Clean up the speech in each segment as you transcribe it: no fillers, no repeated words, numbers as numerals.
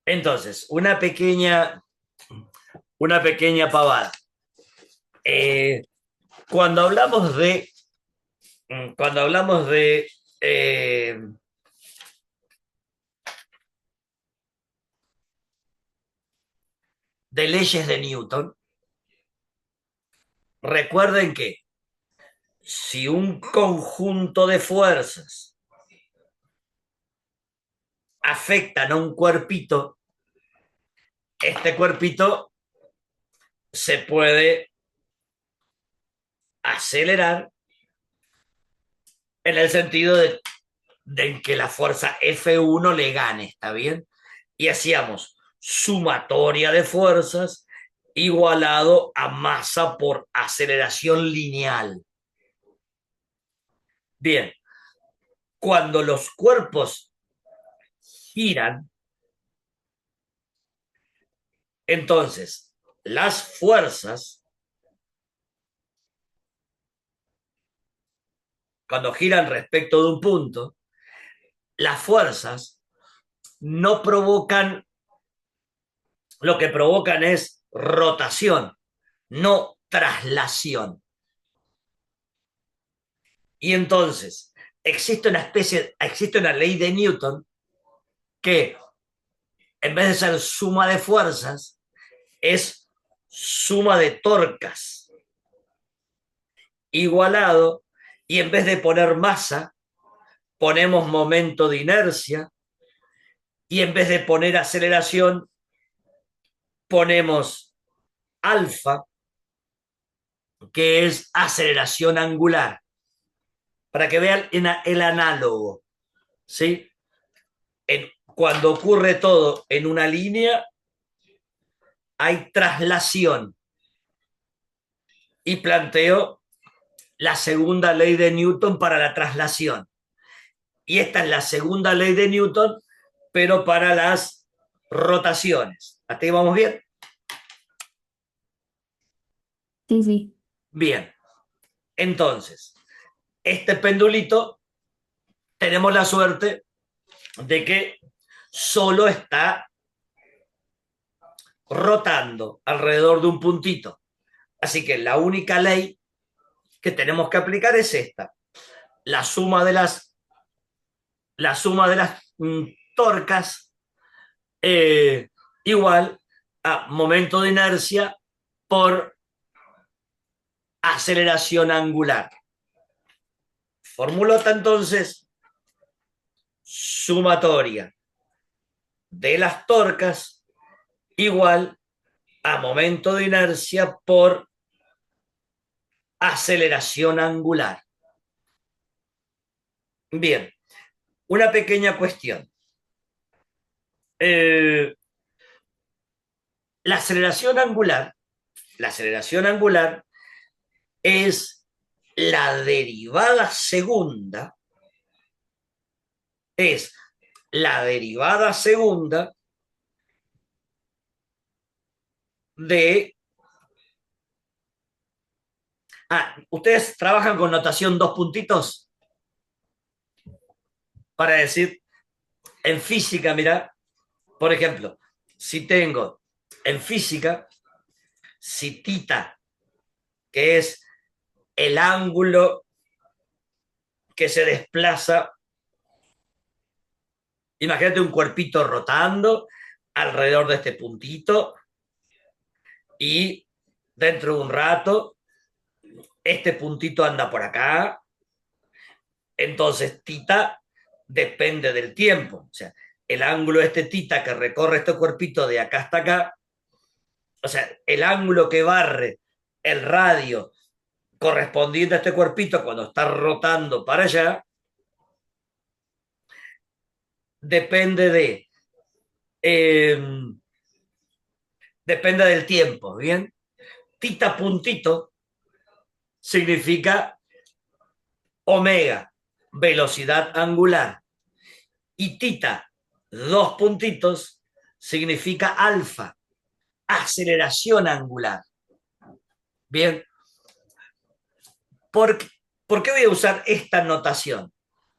Entonces, una pequeña pavada. Eh, cuando hablamos de, cuando hablamos eh, de leyes de Newton, recuerden que si un conjunto de fuerzas afectan a un cuerpito, este cuerpito se puede acelerar en el sentido de que la fuerza F1 le gane, ¿está bien? Y hacíamos sumatoria de fuerzas igualado a masa por aceleración lineal. Bien, cuando los cuerpos giran, entonces las fuerzas, cuando giran respecto de un punto, las fuerzas no provocan, lo que provocan es rotación, no traslación. Y entonces existe una ley de Newton que en vez de ser suma de fuerzas, es suma de torcas igualado, y en vez de poner masa, ponemos momento de inercia, y en vez de poner aceleración, ponemos alfa, que es aceleración angular, para que vean el análogo, ¿sí? Cuando ocurre todo en una línea, hay traslación, y planteo la segunda ley de Newton para la traslación. Y esta es la segunda ley de Newton, pero para las rotaciones. ¿Hasta ahí vamos bien? Sí, sí. Bien. Entonces, este pendulito, tenemos la suerte de que solo está rotando alrededor de un puntito. Así que la única ley que tenemos que aplicar es esta. La suma de las torcas eh, igual a momento de inercia por aceleración angular. Formulota entonces sumatoria de las torcas igual a momento de inercia por aceleración angular. Bien, una pequeña cuestión. Eh, la aceleración angular, la aceleración angular es la derivada segunda, es la derivada segunda de... ¿ustedes trabajan con notación dos puntitos? Para decir, en física, mira, por ejemplo, si tengo en física, si tita, que es el ángulo que se desplaza, imagínate un cuerpito rotando alrededor de este puntito, y dentro de un rato este puntito anda por acá, entonces tita depende del tiempo, o sea, el ángulo de este tita que recorre este cuerpito de acá hasta acá, o sea, el ángulo que barre el radio correspondiente a este cuerpito cuando está rotando para allá, depende de eh, depende del tiempo, ¿bien? Tita puntito significa omega, velocidad angular, y tita, dos puntitos, significa alfa, aceleración angular. Bien, ¿por, ¿por qué voy a usar esta notación?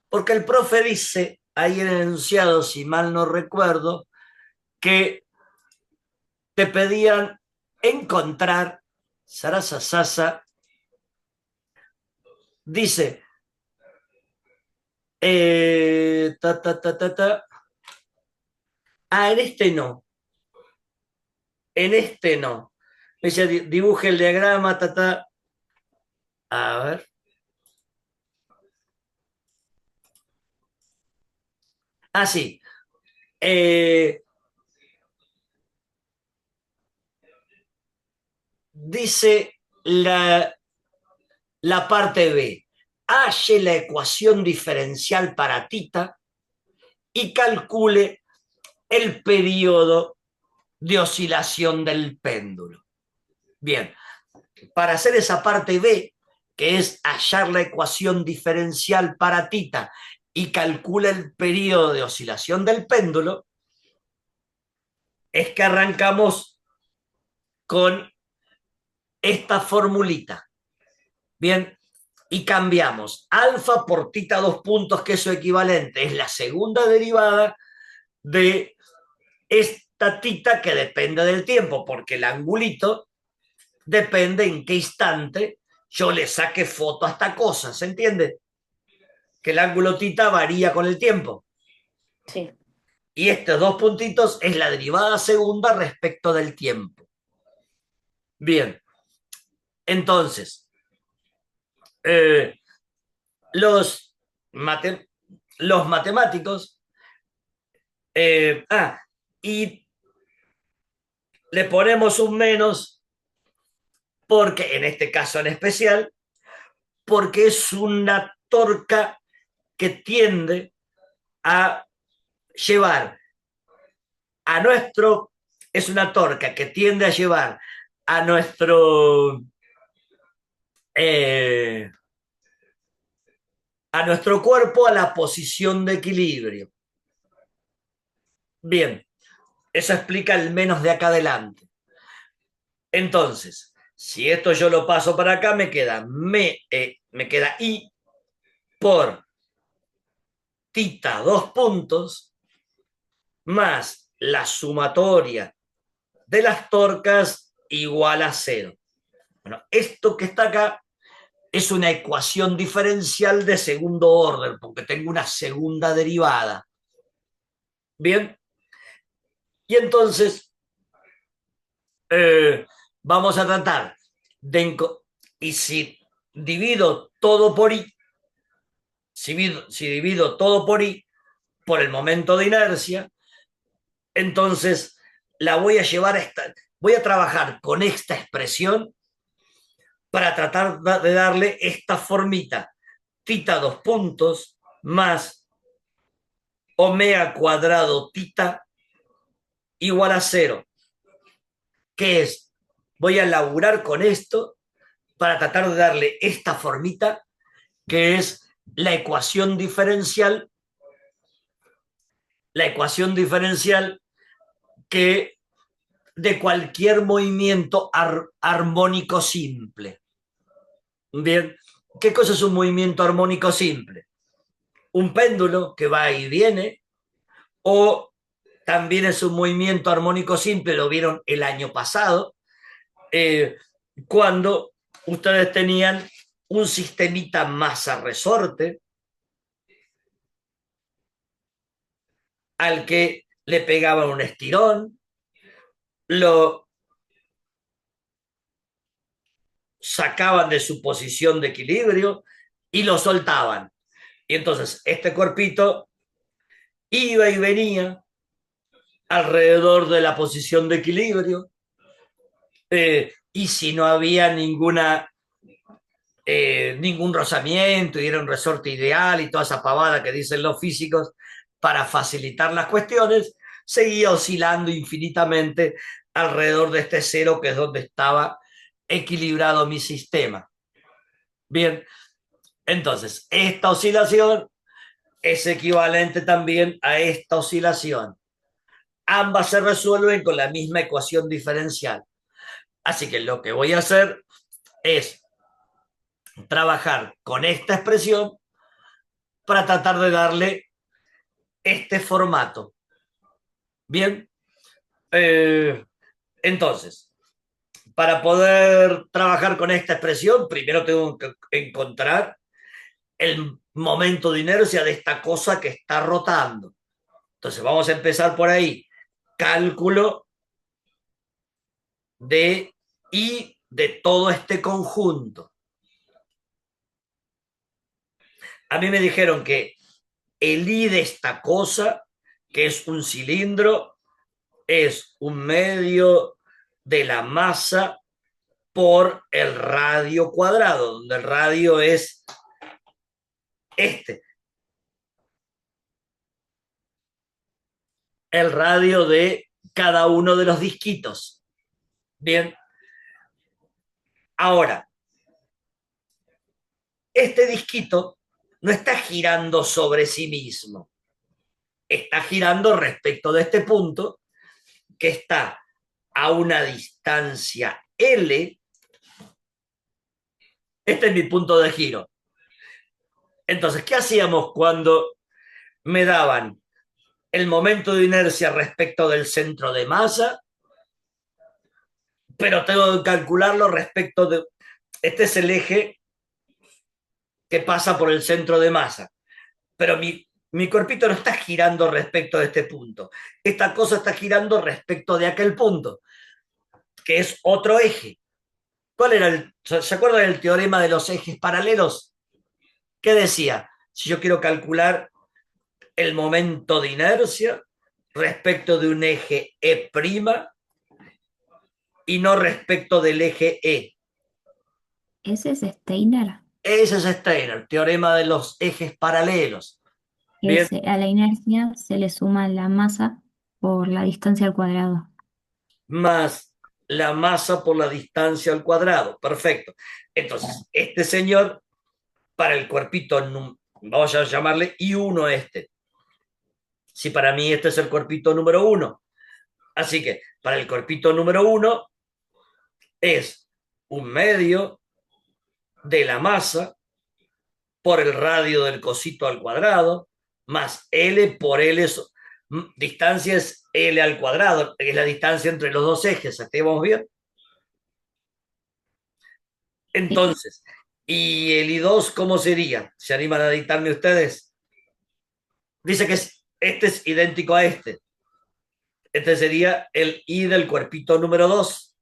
Porque el profe dice ahí en el enunciado, si mal no recuerdo, que te pedían encontrar, Sarasa Sasa, dice, ta, ta, ta, ta, ta. Ah, en este no, en este no. Me dice, dibuje el diagrama, ta, ta. A ver. Ah, sí. Eh, dice la parte B. Halle la ecuación diferencial para tita y calcule el periodo de oscilación del péndulo. Bien, para hacer esa parte B, que es hallar la ecuación diferencial para tita y calcula el periodo de oscilación del péndulo, es que arrancamos con esta formulita. Bien, y cambiamos alfa por tita 2 puntos, que es su equivalente, es la segunda derivada de esta tita que depende del tiempo, porque el angulito depende en qué instante yo le saque foto a esta cosa, ¿se entiende? Que el ángulo tita varía con el tiempo. Sí. Y estos 2 puntitos es la derivada segunda respecto del tiempo. Bien, entonces, eh, los, mate, los matemáticos, y le ponemos un menos porque, en este caso en especial, porque es una torca que tiende a llevar a nuestro, es una torca que tiende a llevar a eh, a nuestro cuerpo a la posición de equilibrio. Bien, eso explica el menos de acá adelante. Entonces, si esto yo lo paso para acá, me queda I por tita 2 puntos más la sumatoria de las torcas igual a 0. Bueno, esto que está acá es una ecuación diferencial de segundo orden, porque tengo una segunda derivada. Bien, y entonces vamos a tratar de... Y si divido todo por I, si divido todo por I, por el momento de inercia, entonces la voy a llevar a voy a trabajar con esta expresión para tratar de darle esta formita, tita 2 puntos más omega cuadrado tita igual a 0, que es, voy a laburar con esto para tratar de darle esta formita, que es la ecuación diferencial que de cualquier movimiento armónico simple. Bien, ¿qué cosa es un movimiento armónico simple? Un péndulo que va y viene, o también es un movimiento armónico simple, lo vieron el año pasado, cuando ustedes tenían un sistemita masa-resorte al que le pegaban un estirón, lo sacaban de su posición de equilibrio y lo soltaban. Y entonces este cuerpito iba y venía alrededor de la posición de equilibrio, y si no había ningún rozamiento y era un resorte ideal y toda esa pavada que dicen los físicos para facilitar las cuestiones, seguía oscilando infinitamente alrededor de este cero, que es donde estaba equilibrado mi sistema. Bien, entonces esta oscilación es equivalente también a esta oscilación. Ambas se resuelven con la misma ecuación diferencial. Así que lo que voy a hacer es trabajar con esta expresión para tratar de darle este formato. Bien, Eh, entonces, para poder trabajar con esta expresión, primero tengo que encontrar el momento de inercia de esta cosa que está rotando. Entonces, vamos a empezar por ahí. Cálculo de I de todo este conjunto. A mí me dijeron que el I de esta cosa, que es un cilindro, es un medio de la masa por el radio cuadrado, donde el radio es este, el radio de cada uno de los disquitos. Bien, ahora, este disquito no está girando sobre sí mismo, está girando respecto de este punto que está a una distancia L. Este es mi punto de giro. Entonces, ¿qué hacíamos cuando me daban el momento de inercia respecto del centro de masa? Pero tengo que calcularlo respecto de... Este es el eje que pasa por el centro de masa. Pero mi cuerpito no está girando respecto de este punto. Esta cosa está girando respecto de aquel punto, que es otro eje. ¿Cuál era el... ¿Se acuerdan del teorema de los ejes paralelos? ¿Qué decía? Si yo quiero calcular el momento de inercia respecto de un eje E' y no respecto del eje E. Ese es Steiner. Ese es Steiner, teorema de los ejes paralelos. Bien, A la inercia se le suma la masa por la distancia al cuadrado. más la masa por la distancia al cuadrado. Perfecto. Entonces, este señor, para el cuerpito, vamos a llamarle I1 a este. Si para mí este es el cuerpito número 1. Así que para el cuerpito número 1 es un medio de la masa por el radio del cosito al cuadrado, más L por L, distancia es L al cuadrado, que es la distancia entre los dos ejes, ¿estamos bien? Sí. Entonces, ¿y el I2 cómo sería? ¿Se animan a dictarme ustedes? Dice que este es idéntico a este. Este sería el I del cuerpito número 2.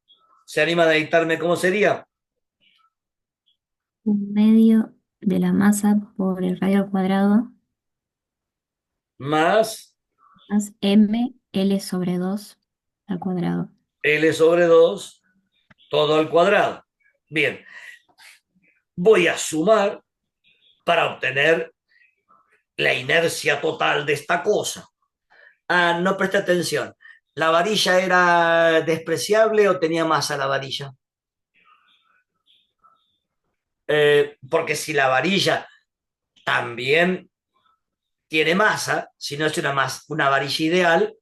¿Se animan a dictarme cómo sería? Un medio de la masa por el radio al cuadrado Más más ml sobre 2 al cuadrado. L sobre 2, todo al cuadrado. Bien, voy a sumar para obtener la inercia total de esta cosa. Ah, no presté atención. ¿La varilla era despreciable o tenía masa la varilla? Porque si la varilla también tiene masa, si no es una varilla ideal,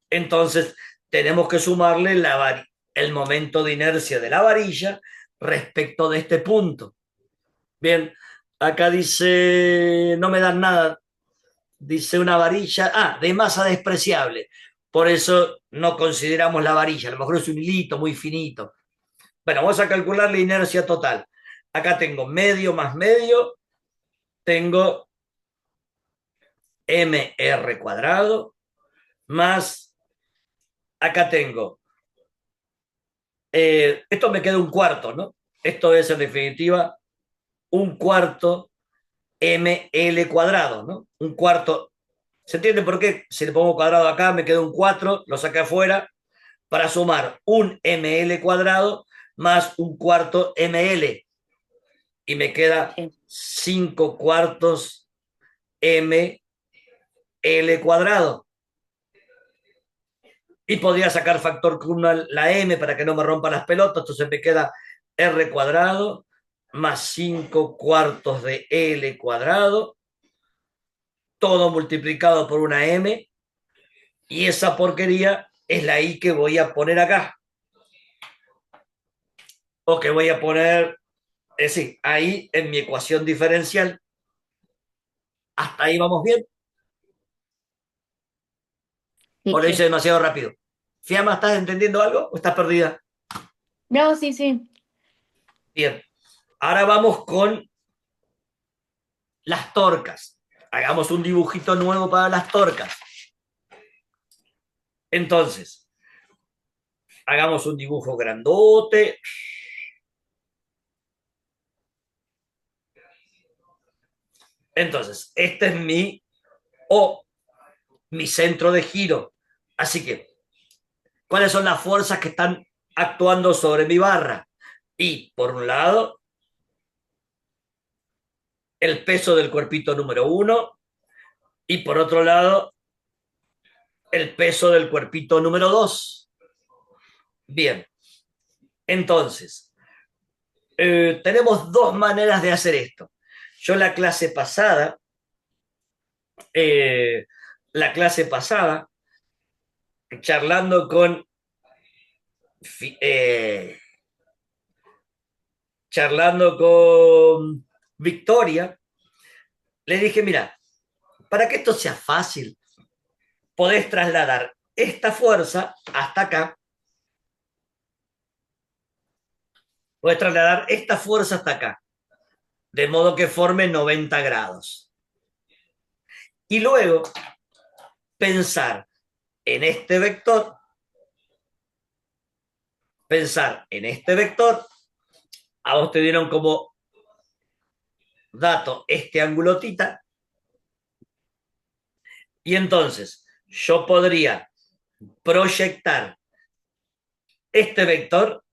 entonces tenemos que sumarle el momento de inercia de la varilla respecto de este punto. Bien, acá dice, no me dan nada, dice una varilla, de masa despreciable. Por eso no consideramos la varilla, a lo mejor es un hilito muy finito. Bueno, vamos a calcular la inercia total. Acá tengo medio más medio, tengo mr cuadrado, más, acá tengo, esto me queda un cuarto, ¿no? Esto es en definitiva un cuarto ml cuadrado, ¿no? Un cuarto. ¿Se entiende por qué? Si le pongo cuadrado acá, me queda un 4, lo saqué afuera, para sumar un ml cuadrado más un cuarto ml. Y me queda 5 cuartos ml cuadrado. Y podría sacar factor con la m para que no me rompa las pelotas, entonces me queda r cuadrado más 5 cuartos de l cuadrado, todo multiplicado por una m, y esa porquería es la i que voy a poner acá, o que voy a poner, es decir, ahí en mi ecuación diferencial. ¿Hasta ahí vamos bien? ¿O Sí. lo hice demasiado rápido? Fiamma, ¿estás entendiendo algo o estás perdida? No, sí, sí. Bien, ahora vamos con las torcas. Hagamos un dibujito nuevo para las torcas. Entonces, hagamos un dibujo grandote. Entonces, este es mi O, mi centro de giro. Así que, ¿cuáles son las fuerzas que están actuando sobre mi barra? Y, por un lado, el peso del cuerpito número uno, y por otro lado, el peso del cuerpito número dos. Bien, entonces, tenemos dos maneras de hacer esto. Yo eh, la clase pasada, charlando con, eh, charlando con Victoria, le dije, mira, para que esto sea fácil, podés trasladar esta fuerza hasta acá, podés trasladar esta fuerza hasta acá, de modo que forme 90 grados. Y luego pensar en este vector, pensar en este vector, a vos te dieron como dato este ángulo tita, y entonces yo podría proyectar este vector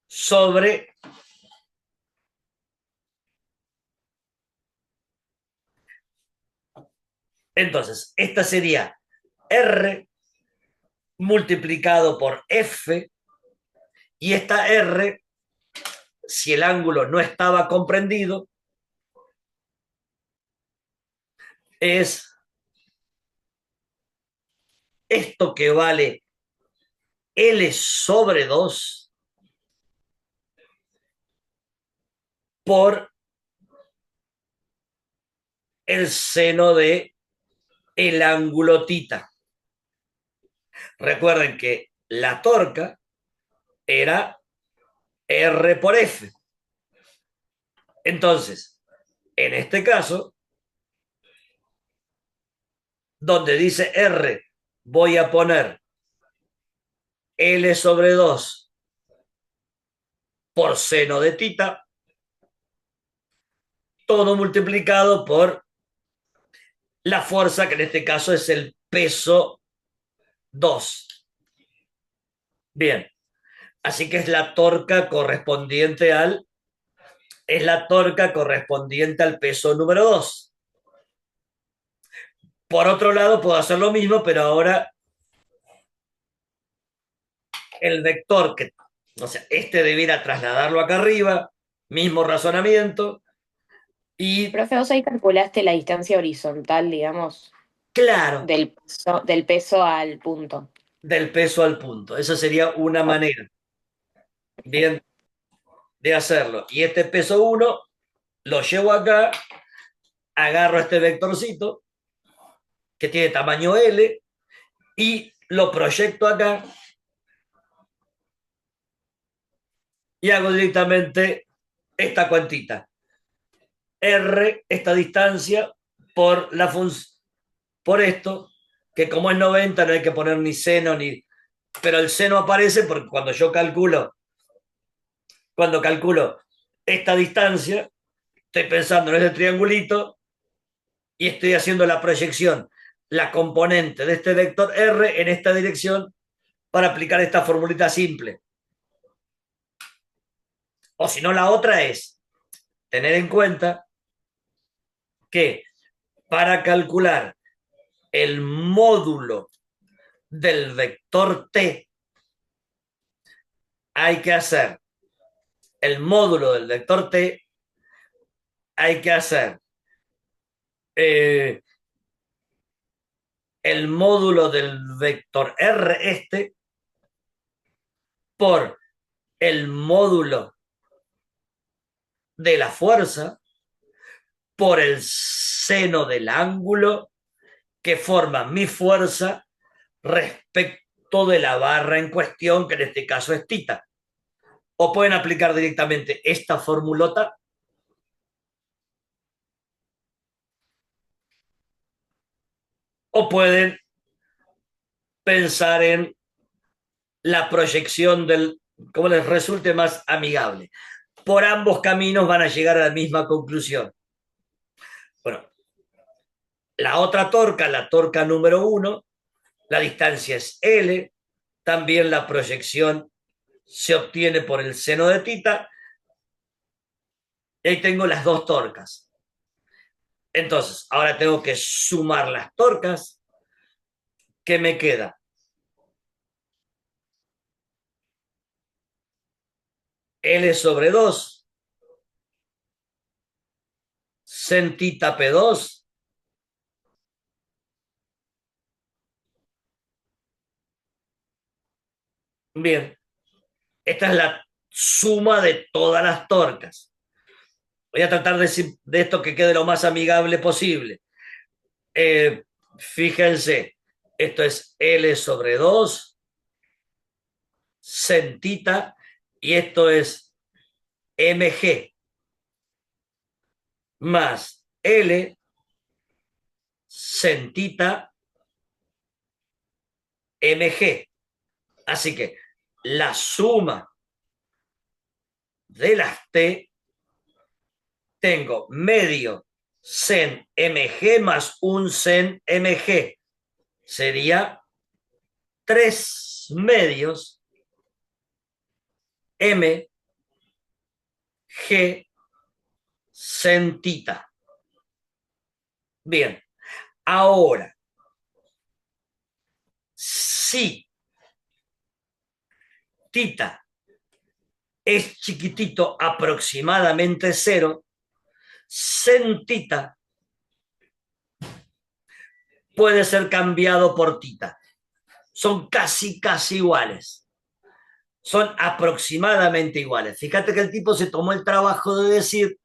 sobre, entonces, esta sería R multiplicado por F, y esta R, si el ángulo no estaba comprendido, es esto que vale L sobre 2 por el seno de el ángulo tita. Recuerden que la torca era R por F. Entonces, en este caso, donde dice R, voy a poner L sobre 2 por seno de tita, todo multiplicado por la fuerza, que en este caso es el peso 2. Bien, así que es la torca correspondiente al peso número 2. Por otro lado, puedo hacer lo mismo, pero ahora el vector, que, o sea, este debiera trasladarlo acá arriba, mismo razonamiento, y Profe, vos ahí calculaste la distancia horizontal, digamos, claro, del peso al punto. del peso al punto. Esa sería una Ok, manera, perfecto. bien, de hacerlo. Y este peso uno lo llevo acá, agarro este vectorcito que tiene tamaño L y lo proyecto acá y hago directamente esta cuantita. R, esta distancia, por la por esto, que como es 90 no hay que poner ni seno ni... Pero el seno aparece porque cuando calculo esta distancia, estoy pensando en este triangulito y estoy haciendo la proyección, la componente de este vector R en esta dirección para aplicar esta formulita simple. O si no, la otra es tener en cuenta que para calcular el módulo del vector t hay que hacer el módulo del vector t, hay que hacer eh, el módulo del vector r por el módulo de la fuerza por el seno del ángulo que forma mi fuerza respecto punto de la barra en cuestión, que en este caso es tita. O pueden aplicar directamente esta formulota o pueden pensar en la proyección del, como les resulte más amigable. Por ambos caminos van a llegar a la misma conclusión. Bueno, la otra torca, la torca número 1, la distancia es L, también la proyección se obtiene por el seno de tita, y ahí tengo las dos torcas. Entonces, ahora tengo que sumar las torcas. ¿Qué me queda? L sobre 2, sen tita P2, bien, esta es la suma de todas las torcas. Voy a tratar de esto que quede lo más amigable posible. Fíjense, esto es L sobre 2, sen tita, y esto es mg más L sen tita mg. Así que la suma de las T, tengo medio sen mg más un sen mg. Sería 3 medios mg sen tita. Bien, ahora, si tita es chiquitito, aproximadamente 0, sen tita puede ser cambiado por tita. Son casi iguales. Son aproximadamente iguales. Fíjate que el tipo se tomó el trabajo de decir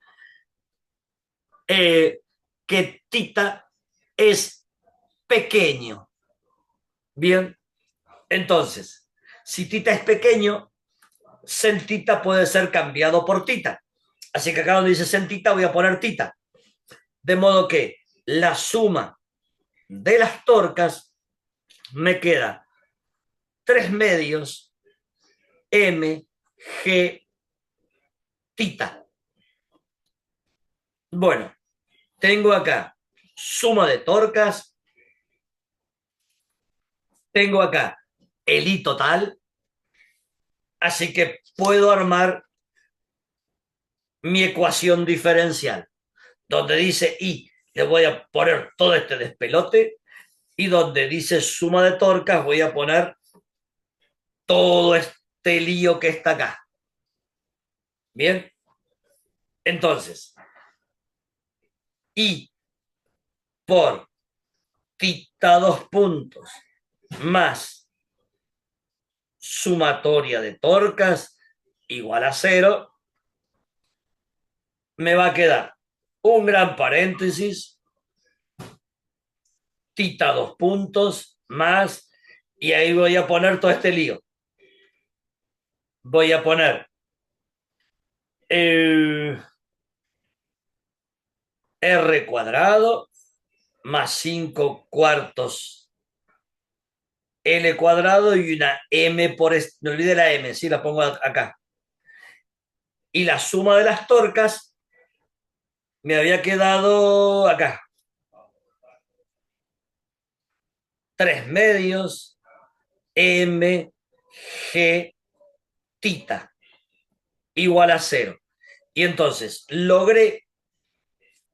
que tita es pequeño. Bien, entonces, si tita es pequeño, sen tita puede ser cambiado por tita. Así que acá donde dice sen tita voy a poner tita. De modo que la suma de las torcas me queda 3 medios mg tita. Bueno, tengo acá suma de torcas, tengo acá el I total, así que puedo armar mi ecuación diferencial. Donde dice I, le voy a poner todo este despelote, y donde dice suma de torcas voy a poner todo este lío que está acá. Bien, entonces, I por tita 2 puntos más sumatoria de torcas igual a 0, me va a quedar un gran paréntesis, tita 2 puntos más, y ahí voy a poner todo este lío. Voy a poner R cuadrado más 5 cuartos L cuadrado y una M por... No olvide la M, sí, la pongo acá. Y la suma de las torcas me había quedado acá. 3 medios mg tita igual a 0. Y entonces logré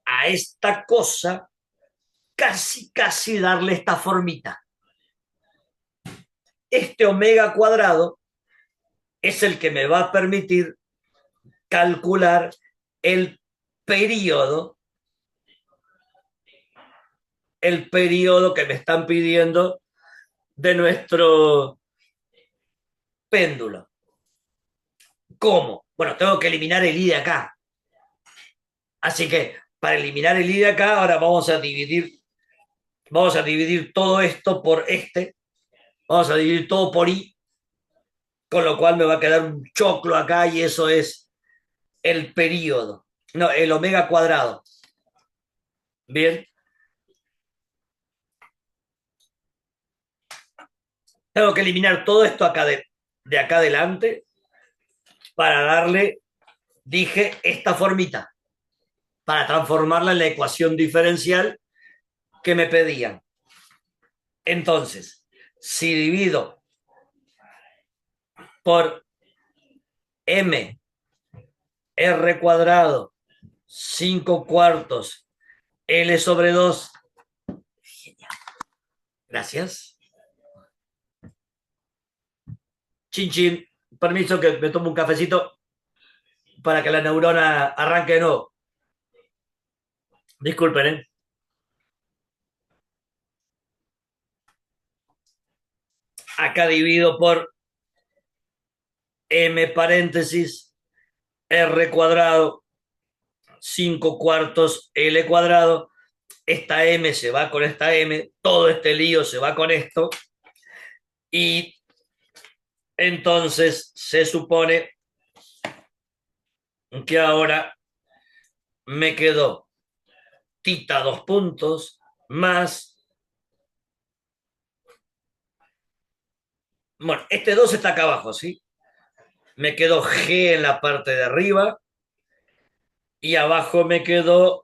a esta cosa casi darle esta formita. Este omega cuadrado es el que me va a permitir calcular el periodo que me están pidiendo de nuestro péndulo. ¿Cómo? Bueno, tengo que eliminar el I de acá. Así que para eliminar el I de acá, ahora vamos a dividir todo esto por este. Vamos a dividir todo por i, con lo cual me va a quedar un choclo acá y eso es el período. No, el omega cuadrado. Bien. Tengo que eliminar todo esto acá de acá adelante para darle, dije, esta formita, para transformarla en la ecuación diferencial que me pedían. Entonces, si divido por m r cuadrado 5 cuartos L sobre 2. Gracias. Chin, chin. Permiso que me tomo un cafecito para que la neurona arranque de nuevo. Disculpen, ¿eh? Acá divido por m paréntesis r cuadrado 5 cuartos L cuadrado. Esta m se va con esta m. Todo este lío se va con esto. Y entonces se supone que ahora me quedó tita 2 puntos más. Bueno, este 2 está acá abajo, ¿sí? Me quedó G en la parte de arriba y abajo me quedó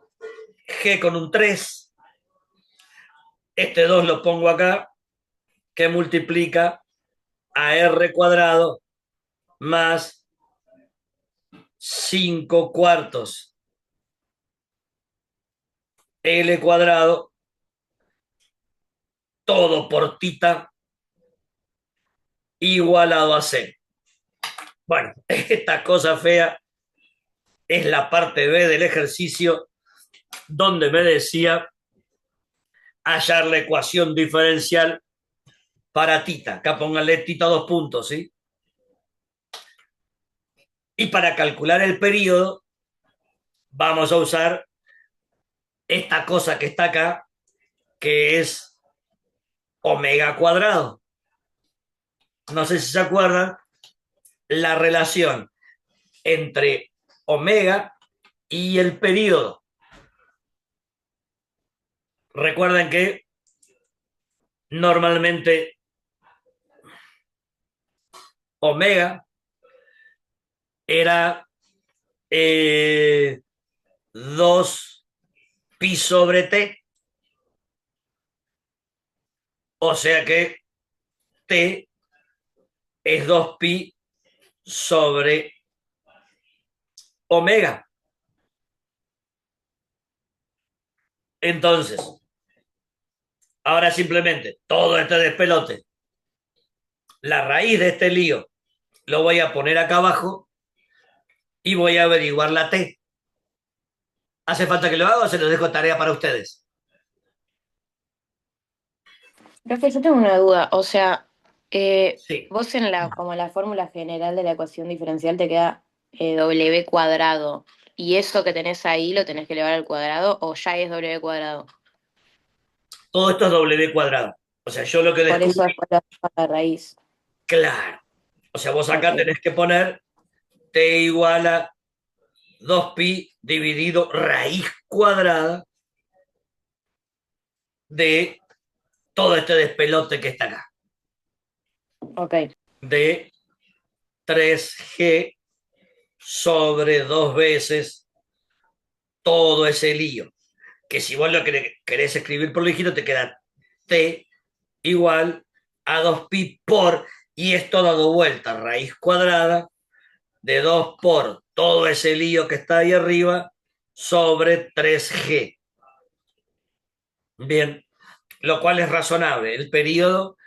G con un 3. Este 2 lo pongo acá, que multiplica a R cuadrado más 5 cuartos L cuadrado, todo por tita igualado a C. Bueno, esta cosa fea es la parte B del ejercicio donde me decía hallar la ecuación diferencial para tita. Acá pónganle tita 2 puntos, ¿sí? Y para calcular el periodo vamos a usar esta cosa que está acá, que es omega cuadrado. No sé si se acuerdan la relación entre omega y el periodo. Recuerden que normalmente omega era 2 pi sobre t, o sea que t es 2 pi sobre omega. Entonces, ahora simplemente todo este despelote, la raíz de este lío, lo voy a poner acá abajo y voy a averiguar la t. ¿Hace falta que lo haga o se los dejo tarea para ustedes? Profe, yo tengo una duda. O sea, Sí. vos en como la fórmula general de la ecuación diferencial te queda w cuadrado. ¿Y eso que tenés ahí lo tenés que elevar al cuadrado o ya es w cuadrado? Todo esto es w cuadrado. O sea, yo lo que Por eso descubrí, después lo haces con la raíz. claro. O sea, vos acá Ok. tenés que poner t igual a 2 pi dividido raíz cuadrada de todo este despelote que está acá. Ok. De 3G sobre 2 veces todo ese lío. Que si vos lo querés escribir por dígito, te queda t igual a 2 pi por, y esto dado vuelta, raíz cuadrada de 2 por todo ese lío que está ahí arriba sobre 3G. Bien, lo cual es razonable. El periodo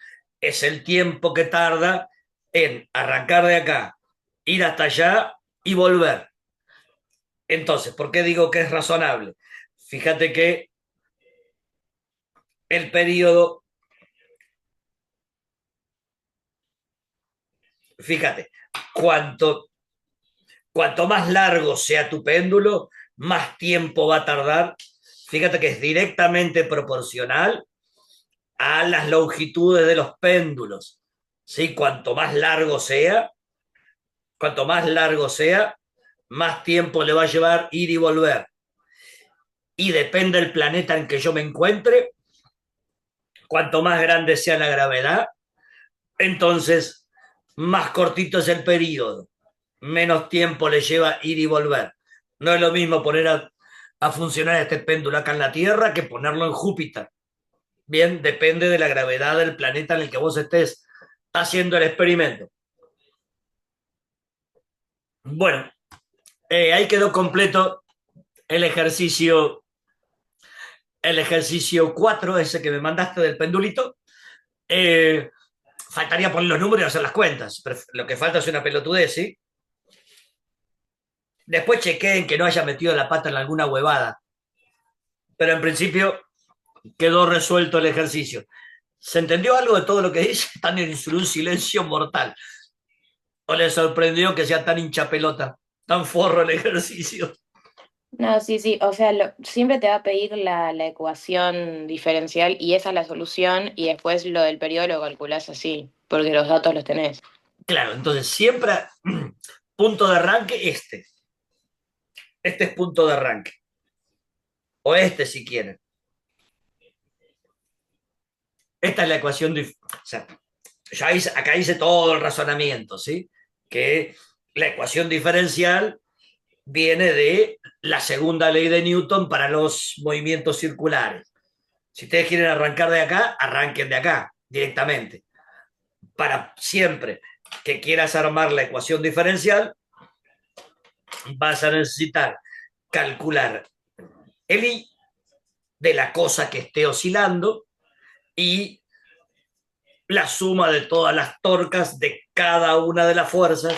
es el tiempo que tarda en arrancar de acá, ir hasta allá y volver. Entonces, ¿por qué digo que es razonable? Fíjate que el periodo, fíjate, cuanto más largo sea tu péndulo, más tiempo va a tardar. Fíjate que es directamente proporcional a las longitudes de los péndulos. ¿Sí? Cuanto más largo sea, más tiempo le va a llevar ir y volver. Y depende del planeta en que yo me encuentre, cuanto más grande sea la gravedad, entonces más cortito es el periodo, menos tiempo le lleva ir y volver. No es lo mismo poner a funcionar este péndulo acá en la Tierra que ponerlo en Júpiter. Bien, depende de la gravedad del planeta en el que vos estés haciendo el experimento. Bueno, ahí quedó completo el ejercicio, el ejercicio 4, ese que me mandaste del pendulito. Faltaría poner los números y hacer las cuentas, pero lo que falta es una pelotudez, ¿sí? Después chequeen que no haya metido la pata en alguna huevada, pero en principio quedó resuelto el ejercicio. ¿Se entendió algo de todo lo que dice? Están en un silencio mortal. ¿O les sorprendió que sea tan hincha pelota, tan forro el ejercicio? No, sí, sí, o sea, siempre te va a pedir la ecuación diferencial y esa es la solución y después lo del periodo lo calculás así, porque los datos los tenés. Claro, entonces siempre punto de arranque este. Este es punto de arranque. O este si quieren. Esta es la ecuación. O sea, acá hice todo el razonamiento, ¿sí? Que la ecuación diferencial viene de la segunda ley de Newton para los movimientos circulares. Si ustedes quieren arrancar de acá, arranquen de acá directamente. Para siempre que quieras armar la ecuación diferencial, vas a necesitar calcular el I de la cosa que esté oscilando y la suma de todas las torcas de cada una de las fuerzas,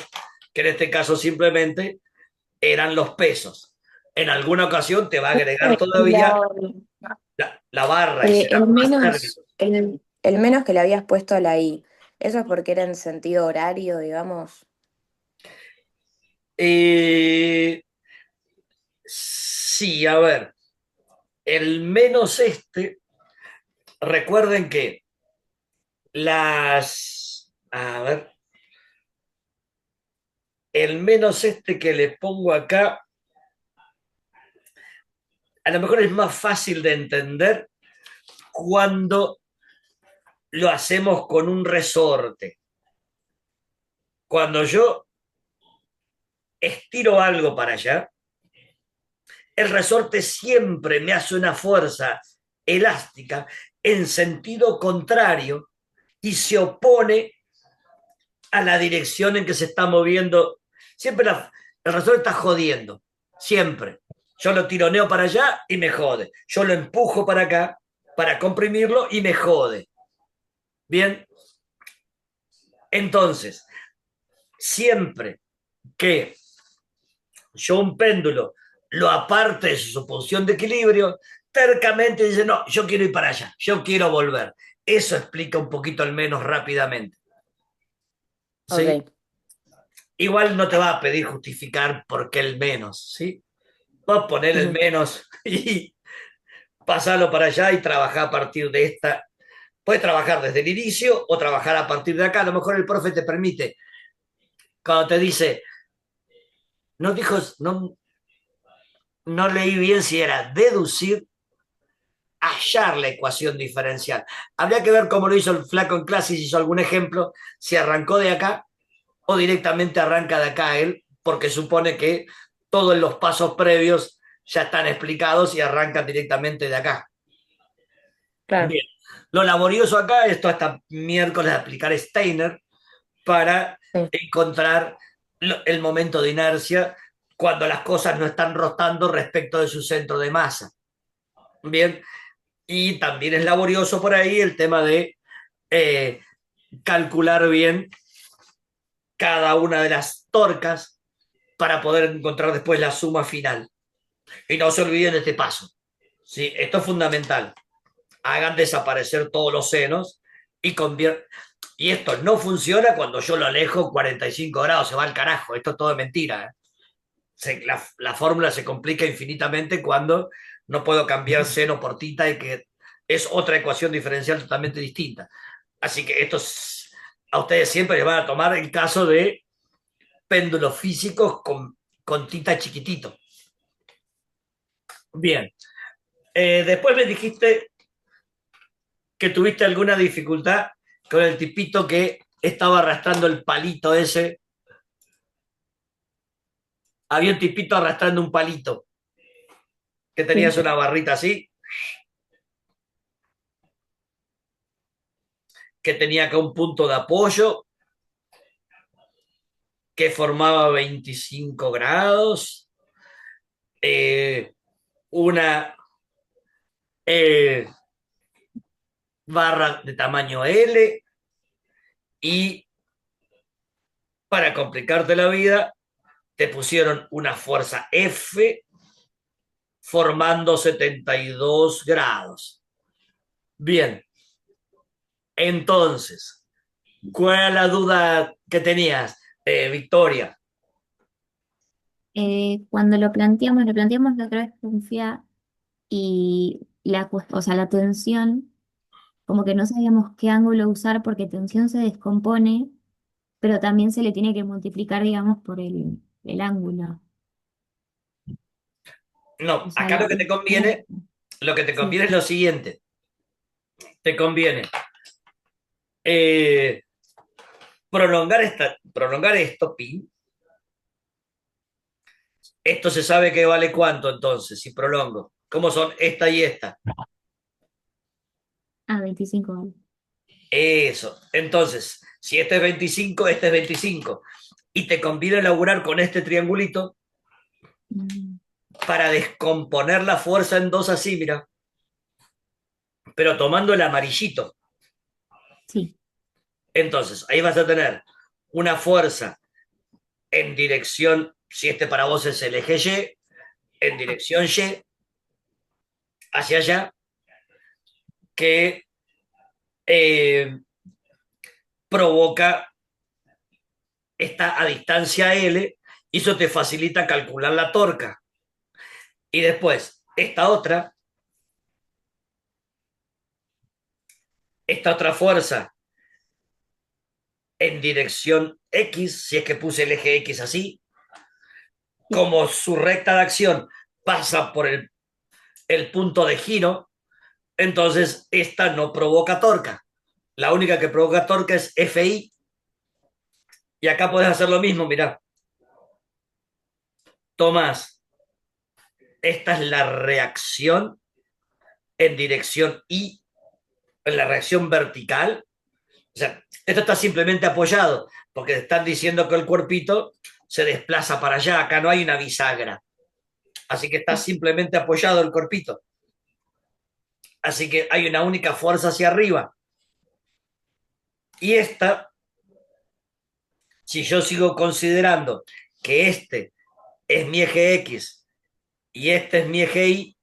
que en este caso simplemente eran los pesos. En alguna ocasión te va a agregar todavía la barra y será más término. El menos que le habías puesto a la I, ¿eso es porque era en sentido horario, digamos? Eh, sí, a ver, el menos recuerden que a ver, el menos que le pongo acá, a lo mejor es más fácil de entender cuando lo hacemos con un resorte. Cuando yo estiro algo para allá, el resorte siempre me hace una fuerza elástica en sentido contrario y se opone a la dirección en que se está moviendo. Siempre el resorte está jodiendo, siempre. Yo lo tironeo para allá y me jode. Yo lo empujo para acá para comprimirlo y me jode. Bien, entonces, siempre que yo un péndulo lo aparte de su posición de equilibrio, tercamente dice, no, yo quiero ir para allá, yo quiero volver. Eso explica un poquito al menos rápidamente. ¿Sí? Ok. Igual no te va a pedir justificar por qué el menos, ¿sí? Vas a poner el Ujú. menos y pasarlo para allá y trabajar a partir de esta. Puedes trabajar desde el inicio o trabajar a partir de acá. A lo mejor el profe te permite, cuando te dice, no dijo, no leí bien si era deducir, hallar la ecuación diferencial. Habría que ver cómo lo hizo el flaco en clase, si hizo algún ejemplo, si arrancó de acá o directamente arranca de acá él, porque supone que todos los pasos previos ya están explicados y arrancan directamente de acá. Claro. Bien. Lo laborioso acá es todo hasta miércoles aplicar Steiner para Sí. encontrar el momento de inercia cuando las cosas no están rotando respecto de su centro de masa. Bien, y también es laborioso por ahí el tema de eh, calcular bien cada una de las torcas para poder encontrar después la suma final. Y no se olviden de este paso. ¿Sí? Esto es fundamental. Hagan desaparecer todos los senos y conviertan. Y esto no funciona cuando yo lo alejo 45 grados, se va al carajo. Esto es todo mentira. La fórmula se complica infinitamente cuando no puedo cambiar seno por tita y que es otra ecuación diferencial totalmente distinta. Así que a ustedes siempre les van a tomar el caso de péndulos físicos con tita chiquitito. Bien. Después me dijiste que tuviste alguna dificultad con el tipito que estaba arrastrando el palito ese. Había un tipito arrastrando un palito, que tenías Sí. una barrita así, que tenía acá un punto de apoyo, que formaba 25 grados, eh, una eh, barra de tamaño L y para complicarte la vida te pusieron una fuerza F formando 72 grados. Bien, entonces, ¿cuál era la duda que tenías, Victoria? Cuando lo planteamos la otra vez con FIA y o sea, la tensión, como que no sabíamos qué ángulo usar porque tensión se descompone, pero también se le tiene que multiplicar, digamos, por el ángulo. O No, sea, acá lo que te sí. conviene es lo siguiente. Te conviene eh, prolongar esto, pi. Esto se sabe que vale cuánto entonces, si prolongo. ¿Cómo son esta y esta? 25 vale. Eso. Entonces, si este es 25, este es 25. Y te conviene laburar con este triangulito Mm, para descomponer la fuerza en dos así, mira. Pero tomando el amarillito. sí. Entonces, ahí vas a tener una fuerza en dirección, si este para vos es el eje Y, en dirección Y, hacia allá, que eh, provoca está a distancia L y eso te facilita calcular la torca. Y después, esta otra fuerza en dirección X, si es que puse el eje X así, Sí. como su recta de acción pasa por el punto de giro, entonces esta no provoca torca. La única que provoca torca es FI. Y acá puedes hacer lo mismo, mirá. Tomás, esta es la reacción en dirección Y, en la reacción vertical. O sea, esto está simplemente apoyado, porque están diciendo que el cuerpito se desplaza para allá, acá no hay una bisagra. Así que está simplemente apoyado el cuerpito. Así que hay una única fuerza hacia arriba. Y esta, si yo sigo considerando que este es mi eje X y este es mi eje Y,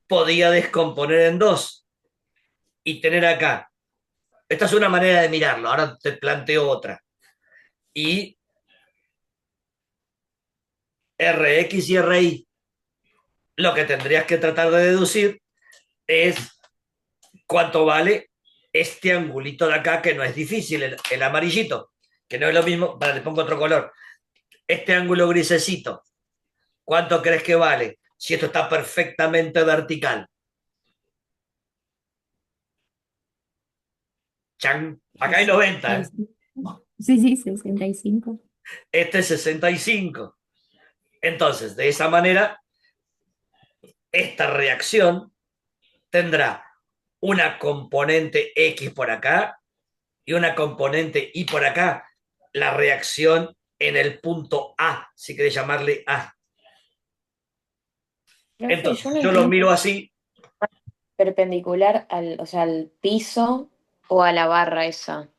podía descomponer en dos y tener acá. Esta es una manera de mirarlo, ahora te planteo otra. Y Rx y Ri, lo que tendrías que tratar de deducir es cuánto vale este angulito de acá, que no es difícil, el amarillito, que no es lo mismo, para le pongo otro color. Este ángulo grisecito, ¿cuánto crees que vale? Si esto está perfectamente vertical. ¡Chan! Acá hay 90, ¿eh? 65. Sí, sí, 65. Este es 65. Entonces, de esa manera, esta reacción tendrá una componente X por acá y una componente Y por acá. La reacción en el punto A, si querés llamarle A. Profe, yo Entonces, no yo lo entiendo miro así. perpendicular o sea, al piso o a la barra esa.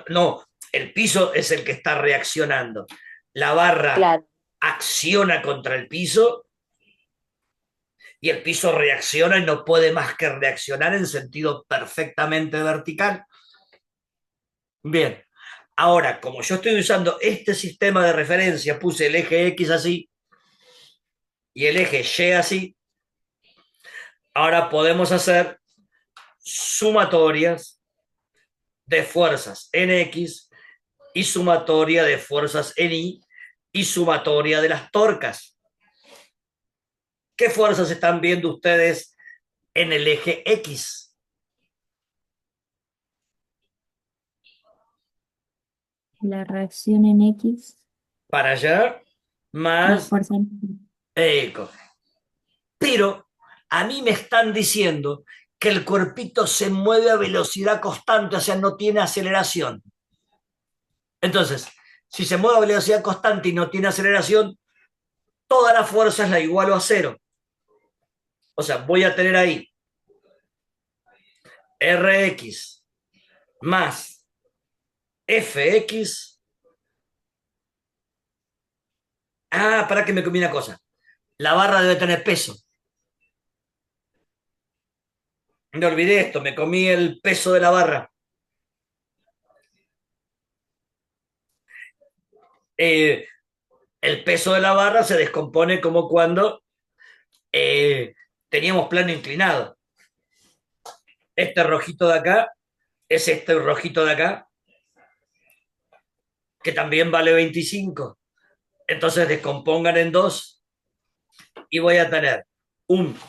No, el piso es el que está reaccionando. La barra Claro. acciona contra el piso y el piso reacciona y no puede más que reaccionar en sentido perfectamente vertical. Bien, ahora, como yo estoy usando este sistema de referencia, puse el eje X así y el eje Y así, Ahora podemos hacer sumatorias de fuerzas en X y sumatoria de fuerzas en Y sumatoria de las torcas. ¿Qué fuerzas están viendo ustedes en el eje X? La reacción en X, Para allá, la más fuerza en eco. Pero a mí me están diciendo que el cuerpito se mueve a velocidad constante, o sea, no tiene aceleración. Entonces, si se mueve a velocidad constante y no tiene aceleración, toda la fuerza es la igual a cero. O sea, voy a tener ahí Rx más Fx. Ah, para que me comí una cosa. La barra debe tener peso. Me olvidé esto, me comí el peso de la barra. Eh, el peso de la barra se descompone como cuando teníamos plano inclinado. Este rojito de acá es este rojito de acá, que también vale 25. Entonces descompongan en dos y voy a tener un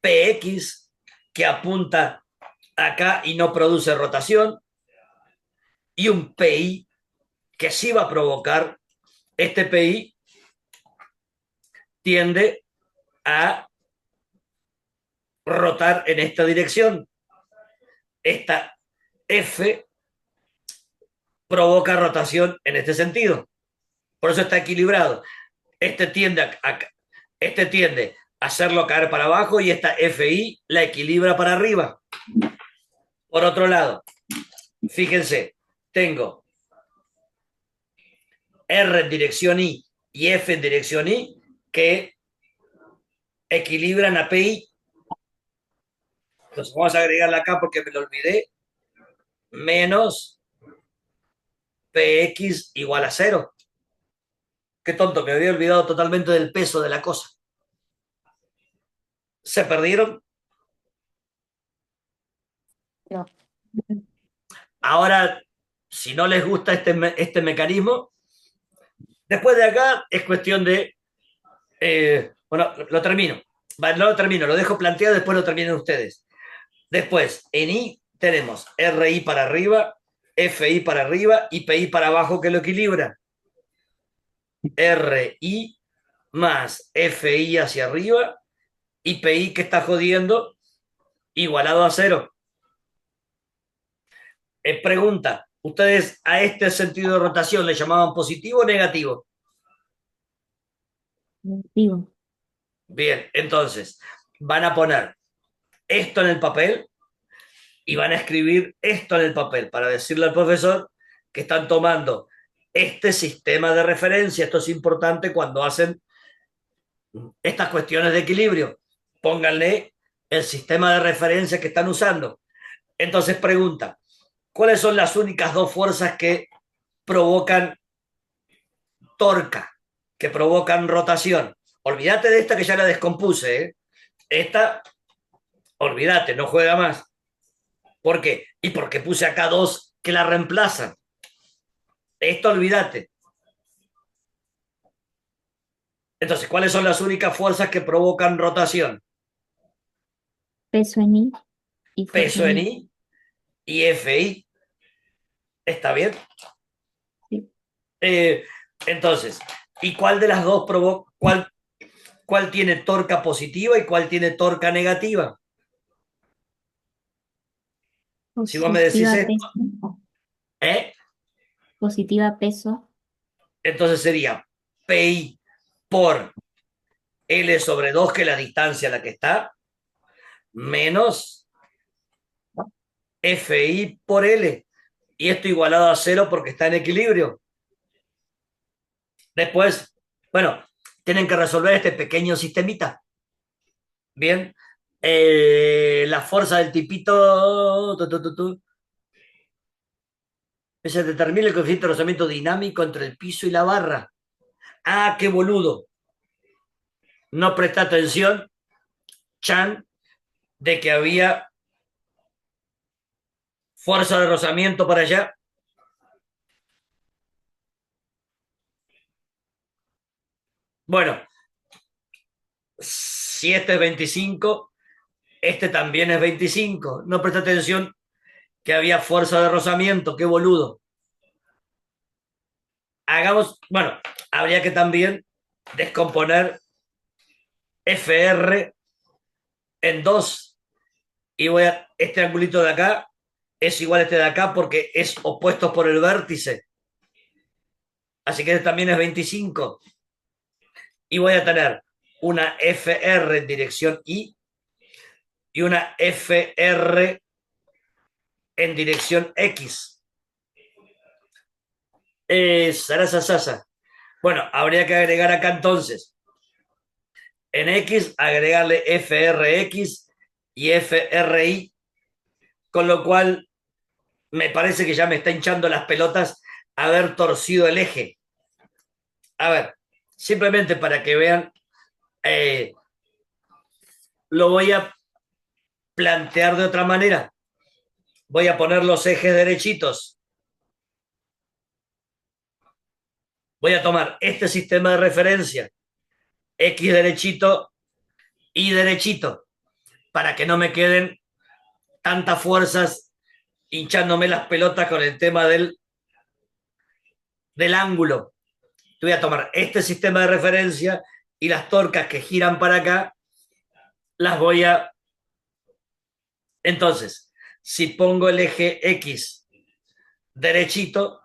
PX que apunta acá y no produce rotación y un PI que sí va a provocar. Este PI tiende a rotar en esta dirección. Esta F provoca rotación en este sentido. Por eso está equilibrado. Este tiende a hacerlo caer para abajo y esta FI la equilibra para arriba. Por otro lado, fíjense, tengo R en dirección I y F en dirección I que equilibran a PI. Entonces vamos a agregarla acá porque me lo olvidé. Menos PX igual a cero. Qué tonto, me había olvidado totalmente del peso de la cosa. ¿Se perdieron? No. Ahora, si no les gusta este mecanismo, después de acá es cuestión de... bueno, lo termino. No lo termino, lo dejo planteado, después lo terminen ustedes. Después, en I tenemos RI para arriba, FI para arriba y PI para abajo que lo equilibra. RI más FI hacia arriba y PI que está jodiendo igualado a cero. Pregunta, ¿ustedes a este sentido de rotación le llamaban positivo o negativo? negativo. Bien, entonces van a poner esto en el papel y van a escribir esto en el papel para decirle al profesor que están tomando este sistema de referencia. Esto es importante cuando hacen estas cuestiones de equilibrio. Pónganle el sistema de referencia que están usando. Entonces pregunta, ¿cuáles son las únicas dos fuerzas que provocan torca, que provocan rotación? Olvídate de esta que ya la descompuse, ¿eh? Esta, olvídate, no juega más. ¿Por qué? Y porque puse acá dos que la reemplazan. Esto olvídate. Entonces, ¿cuáles son las únicas fuerzas que provocan rotación? Peso en I y fuerza Peso en en I. I y FI. ¿Está bien? Sí. Entonces, ¿y cuál de las dos provoca, cuál tiene torca positiva y cuál tiene torca negativa? Si vos me decís Positiva esto, peso. ¿eh? Positiva peso. Entonces sería PI por L sobre 2, que es la distancia a la que está, menos FI por L. Y esto igualado a cero porque está en equilibrio. Después, bueno, tienen que resolver este pequeño sistemita. Bien. La fuerza del tipito. Se determina el coeficiente de rozamiento dinámico entre el piso y la barra. Ah, qué boludo. No presta atención. Chan. de que había fuerza de rozamiento para allá. Bueno, si este es 25, este también es 25. No presta atención que había fuerza de rozamiento, qué boludo. Hagamos, bueno, habría que también descomponer FR en dos. Y voy a, este angulito de acá es igual a este de acá porque es opuestos por el vértice. Así que este también es 25. Y voy a tener una FR en dirección Y y una FR en dirección X. Sarasa. Bueno, habría que agregar acá entonces en X, agregarle FRX y FRI, con lo cual me parece que ya me está hinchando las pelotas haber torcido el eje. A ver, simplemente para que vean, lo voy a plantear de otra manera. Voy a poner los ejes derechitos. Voy a tomar este sistema de referencia, X derechito, Y derechito, para que no me queden tantas fuerzas hinchándome las pelotas con el tema del ángulo. Voy a tomar este sistema de referencia y las torcas que giran para acá las voy a... Entonces, si pongo el eje X derechito,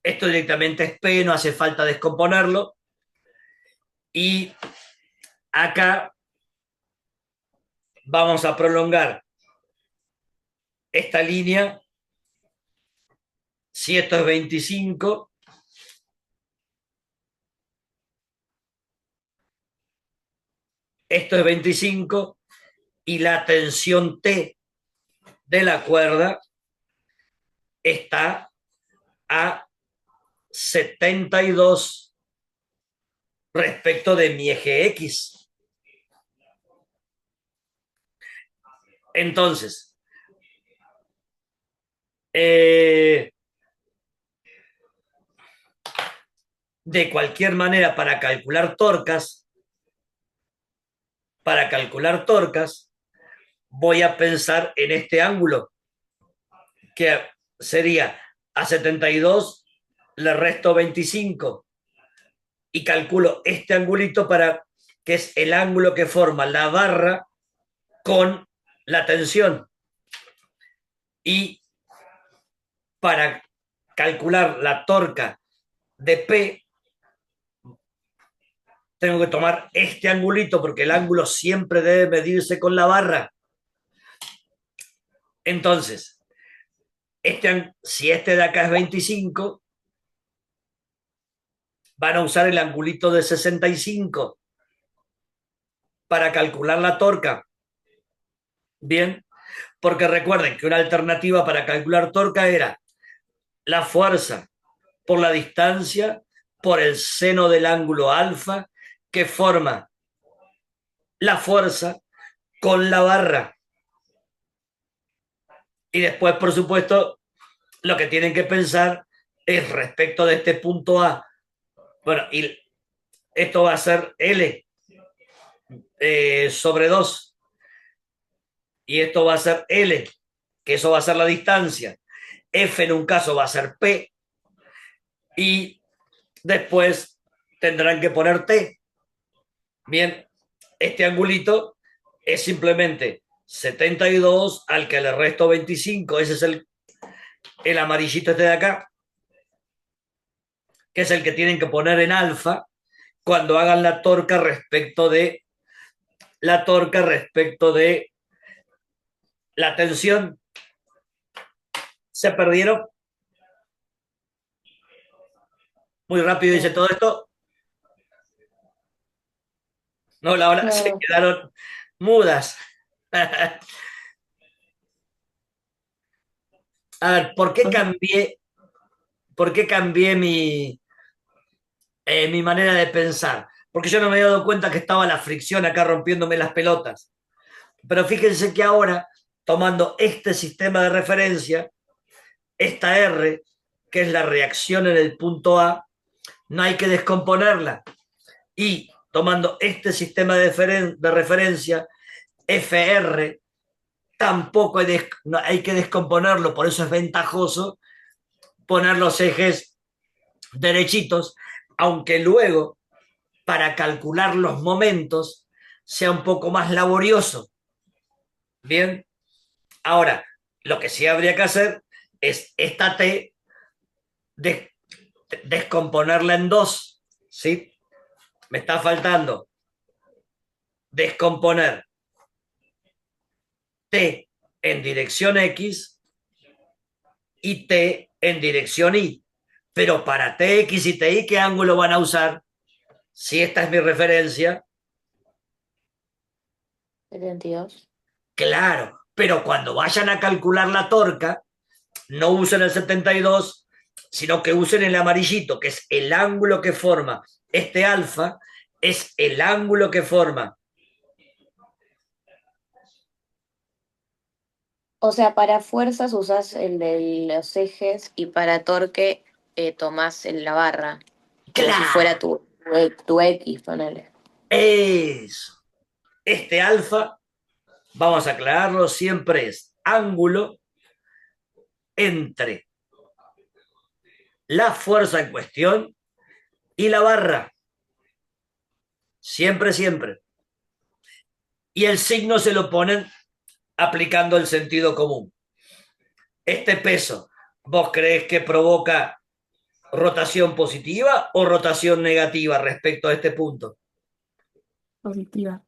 esto directamente es P, no hace falta descomponerlo. Y acá vamos a prolongar esta línea. Si esto es 25, esto es 25 y la tensión T de la cuerda está a 72 respecto de mi eje X. Entonces, de cualquier manera, para calcular torcas, voy a pensar en este ángulo, que sería a 72 le resto 25 y calculo este angulito para que es el ángulo que forma la barra con la tensión. Y para calcular la torca de P, tengo que tomar este angulito porque el ángulo siempre debe medirse con la barra. Entonces, si este de acá es 25, van a usar el angulito de 65 para calcular la torca. Bien, porque recuerden que una alternativa para calcular torca era la fuerza por la distancia por el seno del ángulo alfa que forma la fuerza con la barra. Y después, por supuesto, lo que tienen que pensar es respecto de este punto A. Bueno, y esto va a ser L sobre 2. Y esto va a ser L, que eso va a ser la distancia. F en un caso va a ser P. Y después tendrán que poner T. Bien, este angulito es simplemente 72 al que le resto 25. Ese es el amarillito este de acá, que es el que tienen que poner en alfa cuando hagan la torca respecto de la tensión. ¿Se perdieron? Muy rápido dice todo esto. No, la hora se quedaron mudas. A ver, ¿por qué cambié mi manera de pensar? Porque yo no me he dado cuenta que estaba la fricción acá rompiéndome las pelotas. Pero fíjense que ahora, tomando este sistema de referencia, esta R, que es la reacción en el punto A, no hay que descomponerla. Y tomando este sistema de referencia, FR, tampoco no hay que descomponerlo, por eso es ventajoso poner los ejes derechitos, aunque luego para calcular los momentos sea un poco más laborioso. Bien, ahora, lo que sí habría que hacer es esta T de, descomponerla en dos, ¿sí? Me está faltando descomponer T en dirección X y T en dirección Y. Pero para TX y TY, ¿qué ángulo van a usar? Si esta es mi referencia, 72. claro, pero cuando vayan a calcular la torca, no usen el 72, sino que usen el amarillito, que es el ángulo que forma este alfa, es el ángulo que forma. O sea, para fuerzas usás el de los ejes y para torque tomás la barra, como si Claro, fuera tu X, ponele. eso. Este alfa, vamos a aclararlo, siempre es ángulo entre la fuerza en cuestión y la barra. Siempre, siempre. Y el signo se lo ponen aplicando el sentido común. Este peso, ¿vos crees que provoca rotación positiva o rotación negativa respecto a este punto? Positiva.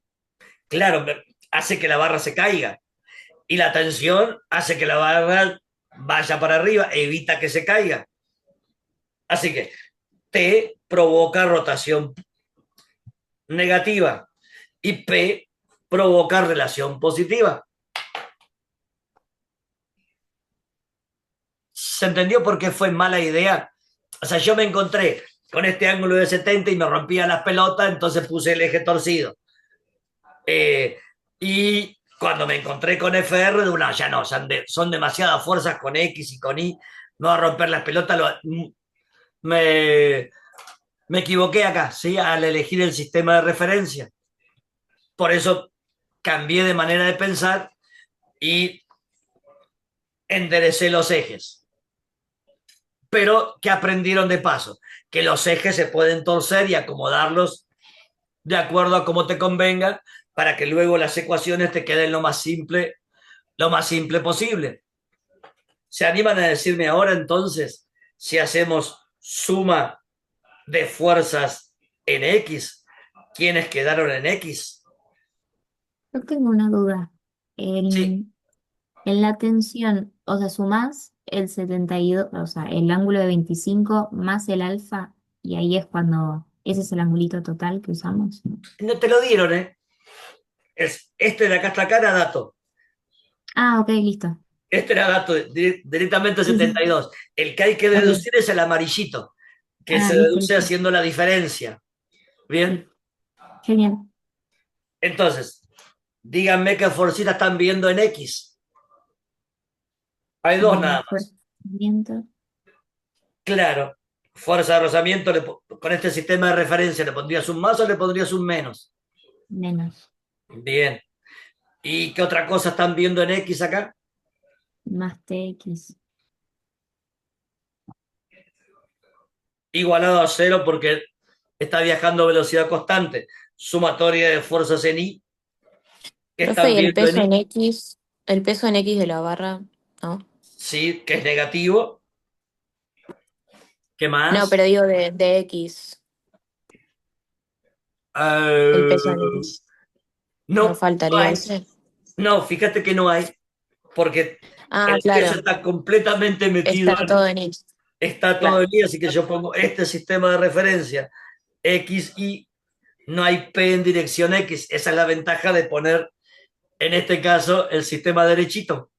Claro, hace que la barra se caiga y la tensión hace que la barra vaya para arriba, evita que se caiga. Así que T provoca rotación negativa y P provoca relación positiva. ¿Se entendió por qué fue mala idea? O sea, yo me encontré con este ángulo de 70 y me rompía las pelotas, entonces puse el eje torcido. Y cuando me encontré con FR, no, ya no, son demasiadas fuerzas con X y con Y, no va a romper las pelotas. Me, me equivoqué acá, ¿sí? Al elegir el sistema de referencia. Por eso cambié de manera de pensar y enderecé los ejes. Pero que aprendieron de paso, que los ejes se pueden torcer y acomodarlos de acuerdo a cómo te convenga para que luego las ecuaciones te queden lo más simple posible. ¿Se animan a decirme ahora entonces si hacemos suma de fuerzas en X? ¿Quiénes quedaron en X? Yo tengo una duda. Sí, En la tensión, o sea, sumás el 72, o sea, el ángulo de 25 más el alfa, y ahí es cuando, ese es el angulito total que usamos. no te lo dieron, ¿eh? Este de acá hasta acá era dato. Ah, ok, listo. Este era dato directamente Sí, sí. 72. El que hay que Ok. deducir es el amarillito, que Ah, se listo, deduce listo. haciendo la diferencia. Bien, Genial. entonces, díganme qué forcita están viendo en X. Hay dos nada Fuerza más. de movimiento, Claro, fuerza de rozamiento, con este sistema de referencia, ¿le pondrías un más o le pondrías un menos? menos, Bien. ¿Y qué otra cosa están viendo en X acá? más TX. Igualado a cero porque está viajando a velocidad constante. Sumatoria de fuerzas en Y. ¿Qué Profe, están ¿y el viendo en peso en Y? X? El peso en X de la barra, ¿no? Sí, que es negativo. ¿Qué No, más? pero digo de X, el peso en Eh, X. ¿No no, no faltaría hay. ese? No, fíjate que no hay, porque Ah, el peso claro, está completamente metido está todo en X. está todo Claro, el día, así que yo pongo este sistema de referencia X, Y, no hay P en dirección X. Esa es la ventaja de poner, en este caso, el sistema derechito.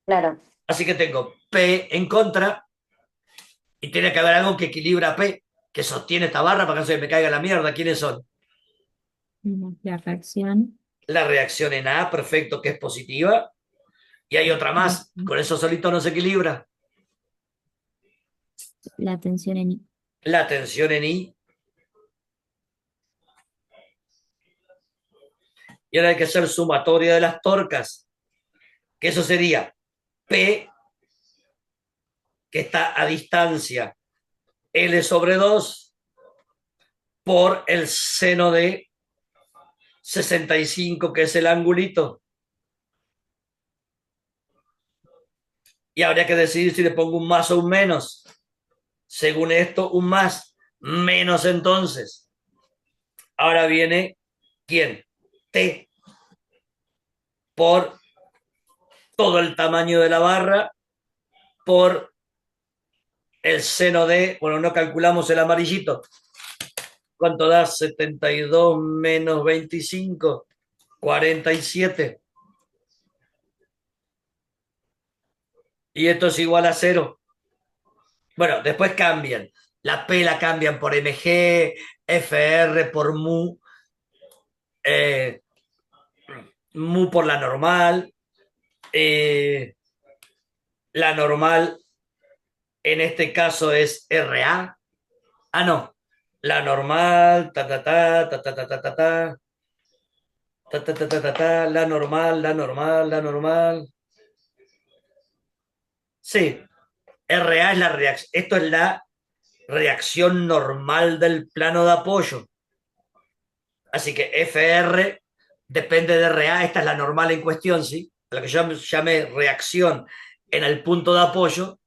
claro. Así que tengo P en contra y tiene que haber algo que equilibra P, que sostiene esta barra para que no se me caiga la mierda. ¿Quiénes son? La reacción. la reacción en A, perfecto, que es positiva. Y hay otra más, con eso solito no se equilibra. La tensión en I. La tensión en I. Y ahora hay que hacer sumatoria de las torcas, que eso sería P, que está a distancia, L/2, por el seno de 65, que es el angulito. Y habría que decidir si le pongo un más o un menos. Según esto, un más. Menos entonces. Ahora viene, ¿quién? T, por todo el tamaño de la barra, por el seno de, bueno, no calculamos el amarillito. ¿Cuánto da? 72 menos 25, 47. Y esto es igual a 0. Bueno, después cambian. La P la cambian por mg, fr por mu, eh, mu por eh, la normal en este caso es RA. Ah, no. La normal, ta, ta, ta, ta, ta, ta, ta, ta, ta, ta, ta, ta, ta, ta, ta, la normal, la normal, la normal. Sí, RA es la reacción. Esto es la reacción normal del plano de apoyo. Así que FR depende de RA. Esta es la normal en cuestión, ¿sí? La que yo llamé reacción en el punto de apoyo.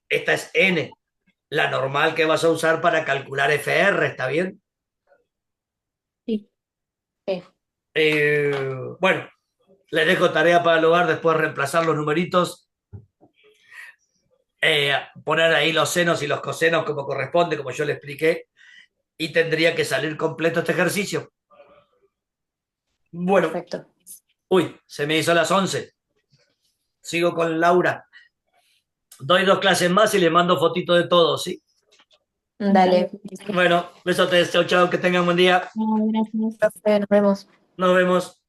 Esta es N, la normal que vas a usar para calcular FR, ¿está bien? Sí. Sí. Bueno, les dejo tarea para el hogar, después reemplazar los numeritos, poner ahí los senos y los cosenos como corresponde, como yo le expliqué, y tendría que salir completo este ejercicio. Bueno, Perfecto. uy, se me hizo las 11. Sigo con Laura. Doy 2 clases más y le mando fotito de todo, ¿sí? Dale. Bueno, besotes, chao, chao, que tengan buen día. No, gracias. Profe, nos vemos. Nos vemos.